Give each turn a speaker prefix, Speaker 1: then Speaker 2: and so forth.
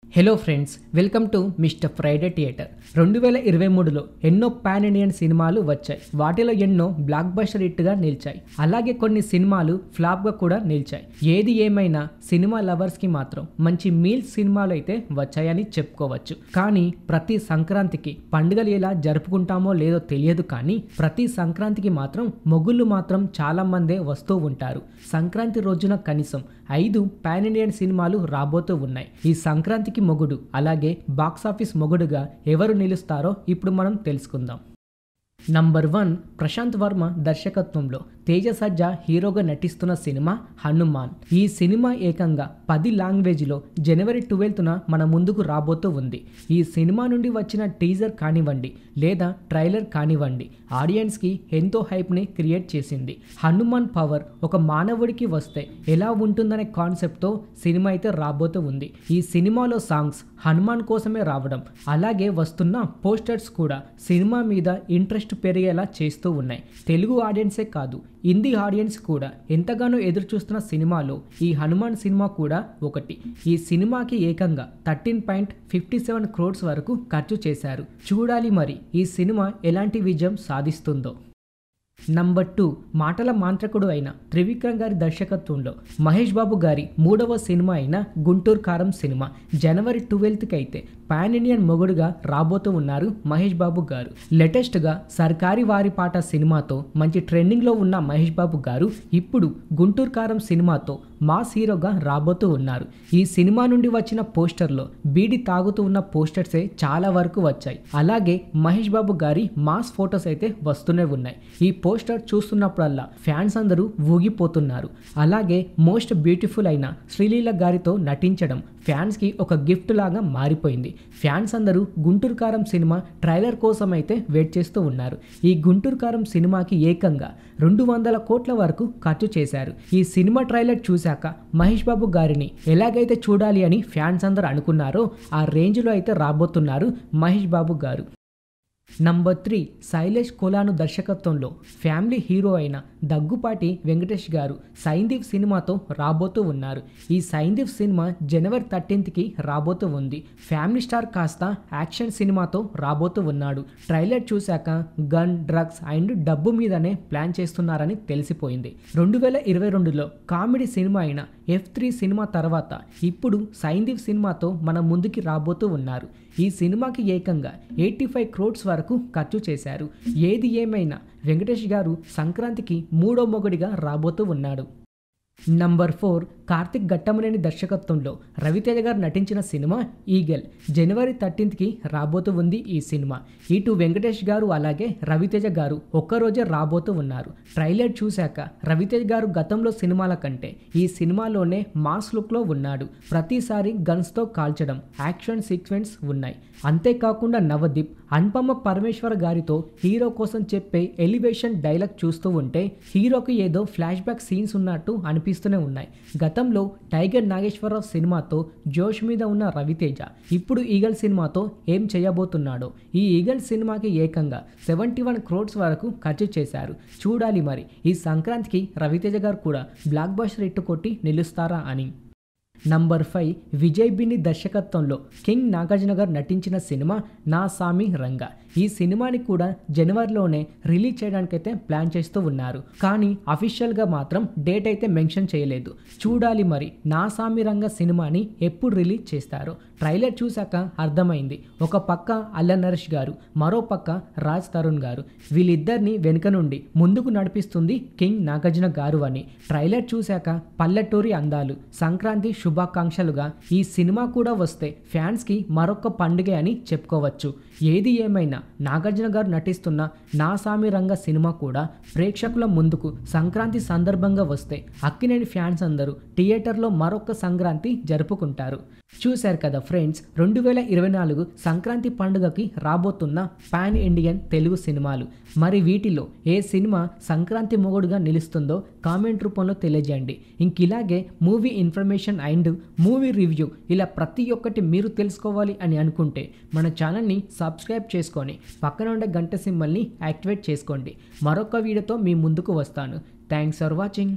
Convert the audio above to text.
Speaker 1: Hello friends, welcome to mister Friday theatre. 2023లో ఎన్నో pan Indian సినిమాలు వచ్చాయి. వాటిలో ఎన్నో బ్లాక్ బస్టర్ హిట్గా నిలిచాయి. అలాగే కొన్ని సినిమాలు ఫ్లాప్గా కూడా నిలిచాయి. ఏది ఏమైనా సినిమా లవర్స్కి మాత్రం మంచి మీల్స్ సినిమాలు అయితే వచ్చాయని చెప్పుకోవచ్చు. కానీ ప్రతి సంక్రాంతికి పండుగలు ఎలా జరుపుకుంటామో లేదో తెలియదు, కానీ ప్రతి సంక్రాంతికి మాత్రం మొగుళ్ళు మాత్రం చాలా మందే వస్తూ ఉంటారు. సంక్రాంతి రోజున కనీసం 5 పాన్ ఇండియన్ సినిమాలు రాబోతూ ఉన్నాయి. ఈ సంక్రాంతికి మొగుడు అలాగే బాక్సాఫీస్ మొగుడుగా ఎవరు నిలుస్తారో ఇప్పుడు మనం తెలుసుకుందాం. నంబర్ 1, ప్రశాంత్ వర్మ దర్శకత్వంలో తేజ సజ్జా హీరోగా నటిస్తున్న సినిమా హనుమాన్. ఈ సినిమా ఏకంగా 10 లాంగ్వేజ్లో జనవరి 12న మన ముందుకు రాబోతూ ఉంది. ఈ సినిమా నుండి వచ్చిన టీజర్ కానివ్వండి లేదా ట్రైలర్ కానివ్వండి, ఆడియన్స్కి ఎంతో హైప్ని క్రియేట్ చేసింది. హనుమాన్ పవర్ ఒక మానవుడికి వస్తే ఎలా ఉంటుందనే కాన్సెప్ట్తో సినిమా అయితే రాబోతూ ఉంది. ఈ సినిమాలో సాంగ్స్ హనుమాన్ కోసమే రావడం, అలాగే వస్తున్న పోస్టర్స్ కూడా సినిమా మీద ఇంట్రెస్ట్ పెరిగేలా చేస్తూ ఉన్నాయి. తెలుగు ఆడియన్సే కాదు, హిందీ ఆడియన్స్ కూడా ఎంతగానో ఎదురు చూస్తున్న సినిమాలో ఈ హనుమాన్ సినిమా కూడా ఒకటి. ఈ సినిమాకి ఏకంగా 13.57 crores వరకు ఖర్చు చేశారు. చూడాలి మరి ఈ సినిమా ఎలాంటి విజయం సాధిస్తుందో. నంబర్ 2, మాటల మాంత్రికుడు అయిన త్రివిక్రమ్ గారి దర్శకత్వంలో మహేష్ బాబు గారి 3వ సినిమా అయిన గుంటూరు కారం సినిమా జనవరి 12కి అయితే పాన్ ఇండియన్ మొగుడుగా రాబోతూ ఉన్నారు మహేష్ బాబు గారు. లేటెస్ట్గా సర్కారీ వారి పాట సినిమాతో మంచి ట్రెండింగ్లో ఉన్న మహేష్ బాబు గారు ఇప్పుడు గుంటూరు కారం సినిమాతో మాస్ హీరోగా రాబోతూ ఉన్నారు. ఈ సినిమా నుండి వచ్చిన పోస్టర్లో బీడి తాగుతూ ఉన్న పోస్టర్సే చాలా వరకు వచ్చాయి. అలాగే మహేష్ బాబు గారి మాస్ ఫొటోస్ అయితే వస్తూనే ఉన్నాయి. ఈ పోస్టర్ చూస్తున్నప్పుడల్లా ఫ్యాన్స్ అందరూ ఊగిపోతున్నారు. అలాగే మోస్ట్ బ్యూటిఫుల్ అయిన శ్రీలీల గారితో నటించడం ఫ్యాన్స్కి ఒక గిఫ్ట్ లాగా మారిపోయింది. ఫ్యాన్స్ అందరూ గుంటూరు కారం సినిమా ట్రైలర్ కోసం అయితే వెయిట్ చేస్తూ ఉన్నారు. ఈ గుంటూరు కారం సినిమాకి ఏకంగా 200 కోట్ల వరకు ఖర్చు చేశారు. ఈ సినిమా ట్రైలర్ చూశాక మహేష్ బాబు గారిని ఎలాగైతే చూడాలి అని ఫ్యాన్స్ అందరూ అనుకున్నారో ఆ రేంజ్లో అయితే రాబోతున్నారు మహేష్ బాబు గారు. నంబర్ 3, శైలేష్ కోలాను దర్శకత్వంలో ఫ్యామిలీ హీరో అయిన దగ్గుపాటి వెంకటేష్ గారు సైంధవ్ సినిమాతో రాబోతూ ఉన్నారు. ఈ సైంధవ్ సినిమా జనవరి 13కి రాబోతూ ఉంది. ఫ్యామిలీ స్టార్ కాస్త యాక్షన్ సినిమాతో రాబోతూ ఉన్నాడు. ట్రైలర్ చూశాక గన్, డ్రగ్స్ అండ్ డబ్బు మీదనే ప్లాన్ చేస్తున్నారని తెలిసిపోయింది. 2022లో కామెడీ సినిమా అయిన F3 సినిమా తర్వాత ఇప్పుడు సైంధవ్ సినిమాతో మన ముందుకి రాబోతూ ఉన్నారు. ఈ సినిమాకి ఏకంగా 85 crores వరకు ఖర్చు చేశారు. ఏది ఏమైనా వెంకటేష్ గారు సంక్రాంతికి 3వ మొగుడిగా రాబోతూ ఉన్నాడు. నంబర్ 4, కార్తిక్ ఘట్టమనేని దర్శకత్వంలో రవితేజ గారు నటించిన సినిమా ఈగల్ జనవరి 13కి రాబోతూ ఉంది. ఈ సినిమా ఇటు వెంకటేష్ గారు అలాగే రవితేజ గారు ఒక్కరోజే రాబోతూ ఉన్నారు. ట్రైలర్ చూశాక రవితేజ గారు గతంలో సినిమాల కంటే ఈ సినిమాలోనే మాస్ లుక్లో ఉన్నాడు. ప్రతిసారి గన్స్తో కాల్చడం, యాక్షన్ సీక్వెన్స్ ఉన్నాయి. అంతేకాకుండా నవదీప్, అనుపమ పరమేశ్వర్ గారితో హీరో కోసం చెప్పే ఎలివేషన్ డైలాగ్ చూస్తూ ఉంటే హీరోకి ఏదో ఫ్లాష్ బ్యాక్ సీన్స్ ఉన్నట్టు అనిపిస్తూనే ఉన్నాయి. గతంలో టైగర్ నాగేశ్వరరావు సినిమాతో జోష్ మీద ఉన్న రవితేజ ఇప్పుడు ఈగల్ సినిమాతో ఏం చేయబోతున్నాడో. ఈ ఈగల్ సినిమాకి ఏకంగా 71 crores వరకు ఖర్చు చేశారు. చూడాలి మరి ఈ సంక్రాంతికి రవితేజ గారు కూడా బ్లాక్ బస్టర్ హిట్ కొట్టి నిలుస్తారా అని. నంబర్ 5, విజయ్ బిన్ని దర్శకత్వంలో కింగ్ నాగార్జున గారు నటించిన సినిమా నా సామి రంగా. ఈ సినిమాని కూడా జనవరిలోనే రిలీజ్ చేయడానికైతే ప్లాన్ చేస్తూ ఉన్నారు. కానీ అఫీషియల్గా మాత్రం డేట్ అయితే మెన్షన్ చేయలేదు. చూడాలి మరి నా సామి రంగా సినిమాని ఎప్పుడు రిలీజ్ చేస్తారో. ట్రైలర్ చూశాక అర్థమైంది. ఒక పక్క అల్ల నరేష్ గారు, మరో పక్క రాజ్ తరుణ్ గారు, వీళ్ళిద్దరిని వెనుక నుండి ముందుకు నడిపిస్తుంది కింగ్ నాగార్జున గారు అని. ట్రైలర్ చూశాక పల్లెటూరి అందాలు, సంక్రాంతి శుభాకాంక్షలుగా ఈ సినిమా కూడా వస్తే ఫ్యాన్స్కి మరొక పండుగ అని చెప్పుకోవచ్చు. ఏది ఏమైనా నాగార్జున గారు నటిస్తున్న నా సామి రంగ సినిమా కూడా ప్రేక్షకుల ముందుకు సంక్రాంతి సందర్భంగా వస్తే అక్కినేని ఫ్యాన్స్ అందరూ థియేటర్లో మరొక సంక్రాంతి జరుపుకుంటారు. చూశారు కదా ఫ్రెండ్స్, 2024 సంక్రాంతి పండుగకి రాబోతున్న పాన్ ఇండియన్ తెలుగు సినిమాలు. మరి వీటిలో ఏ సినిమా సంక్రాంతి మొగుడుగా నిలుస్తుందో కామెంట్ రూపంలో తెలియజేయండి. ఇంకిలాగే movie information and movie review ఇలా ప్రతి ఒక్కటి మీరు తెలుసుకోవాలి అని అనుకుంటే మన ఛానల్ని సబ్స్క్రైబ్ చేసుకొని పక్కన ఉండే గంట సింబల్ని యాక్టివేట్ చేసుకోండి. మరొక వీడియోతో మీ ముందుకు వస్తాను. Thanks for watching.